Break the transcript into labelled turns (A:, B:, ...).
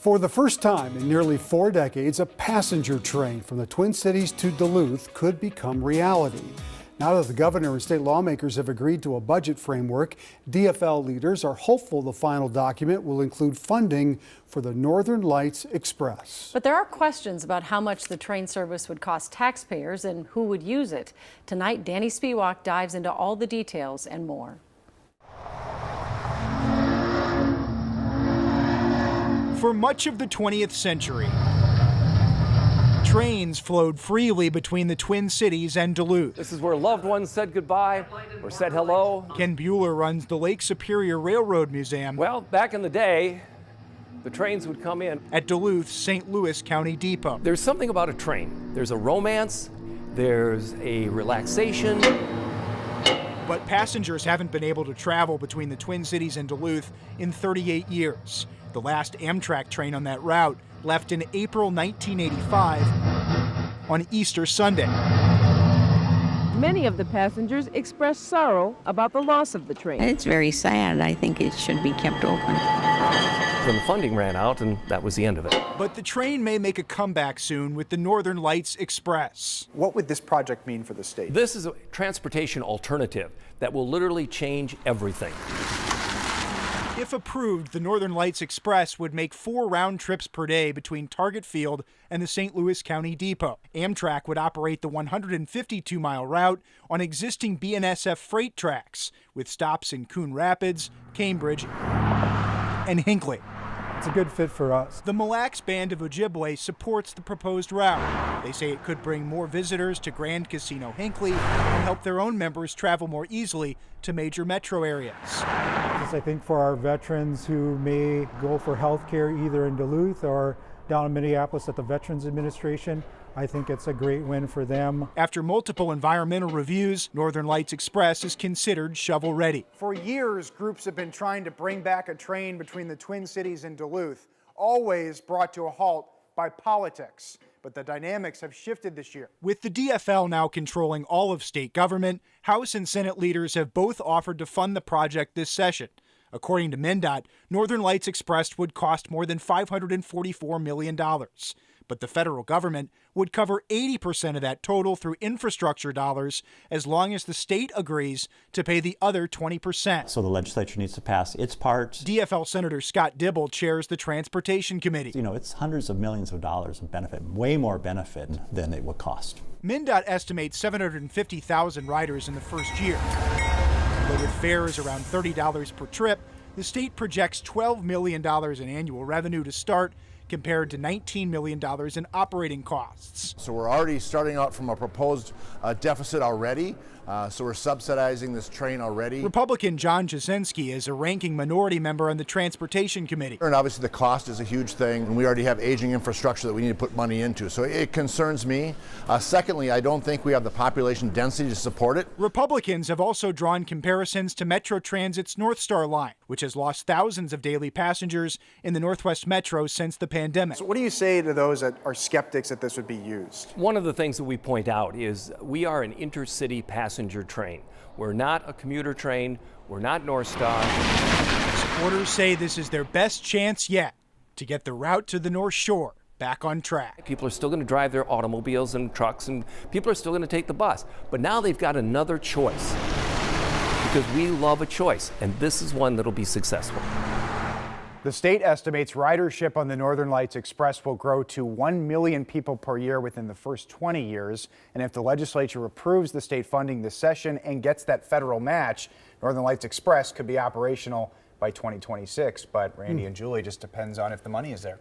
A: For the first time in nearly 4 decades, a passenger train from the Twin Cities to Duluth could become reality. Now that the governor and state lawmakers have agreed to a budget framework, DFL leaders are hopeful the final document will include funding for the Northern Lights Express.
B: But there are questions about how much the train service would cost taxpayers and who would use it. Tonight, Danny Spiewak dives into all the details and more.
C: For much of the 20th century, trains flowed freely between the Twin Cities and Duluth.
D: This is where loved ones said goodbye or said hello.
C: Ken Bueller runs the Lake Superior Railroad Museum.
D: Well, back in the day, the trains would come in
C: at Duluth's St. Louis County Depot.
D: There's something about a train. There's a romance, there's a relaxation.
C: But passengers haven't been able to travel between the Twin Cities and Duluth in 38 years. The last Amtrak train on that route left in April 1985 on Easter Sunday.
E: Many of the passengers expressed sorrow about the loss of the train.
F: It's very sad. I think it should be kept open.
D: Then the funding ran out, and that was the end of it.
C: But the train may make a comeback soon with the Northern Lights Express.
G: What would this project mean for the state?
D: This is a transportation alternative that will literally change everything.
C: If approved, the Northern Lights Express would make 4 round trips per day between Target Field and the St. Louis County Depot. Amtrak would operate the 152-mile route on existing BNSF freight tracks, with stops in Coon Rapids, Cambridge, and Hinckley.
A: It's a good fit for us.
C: The Mille Lacs Band of Ojibwe supports the proposed route. They say it could bring more visitors to Grand Casino Hinckley and help their own members travel more easily to major metro areas.
H: I think for our veterans who may go for health care either in Duluth or down in Minneapolis at the Veterans Administration, I think it's a great win for them.
C: After multiple environmental reviews, Northern Lights Express is considered shovel-ready.
G: For years, groups have been trying to bring back a train between the Twin Cities and Duluth, always brought to a halt by politics. But the dynamics have shifted this year.
C: With the DFL now controlling all of state government, House and Senate leaders have both offered to fund the project this session. According to MnDOT, Northern Lights Express would cost more than $544 million. But the federal government would cover 80% of that total through infrastructure dollars, as long as the state agrees to pay the other 20%.
I: So the legislature needs to pass its part.
C: DFL Senator Scott Dibble chairs the Transportation Committee.
I: You know, it's hundreds of millions of dollars of benefit, way more benefit than it would cost.
C: MnDOT estimates 750,000 riders in the first year. But with fares around $30 per trip, the state projects $12 million in annual revenue to start, compared to $19 million in operating costs.
J: So we're already starting out from a proposed deficit already. So we're subsidizing this train already.
C: Republican John Jasinski is a ranking minority member on the Transportation Committee.
J: And obviously the cost is a huge thing, and we already have aging infrastructure that we need to put money into. So it concerns me. Secondly, I don't think we have the population density to support it.
C: Republicans have also drawn comparisons to Metro Transit's North Star line, which has lost thousands of daily passengers in the Northwest Metro since the pandemic.
G: So what do you say to those that are skeptics that this would be used?
D: One of the things that we point out is we are an intercity passenger train. We're not a commuter train. We're not North Star.
C: Supporters say this is their best chance yet to get the route to the North Shore back on track.
D: People are still going to drive their automobiles and trucks, and people are still going to take the bus. But now they've got another choice, because we love a choice, and this is one that'll be successful.
G: The state estimates ridership on the Northern Lights Express will grow to 1 million people per year within the first 20 years. And if the legislature approves the state funding this session and gets that federal match, Northern Lights Express could be operational by 2026. But Randy and Julie, just depends on if the money is there.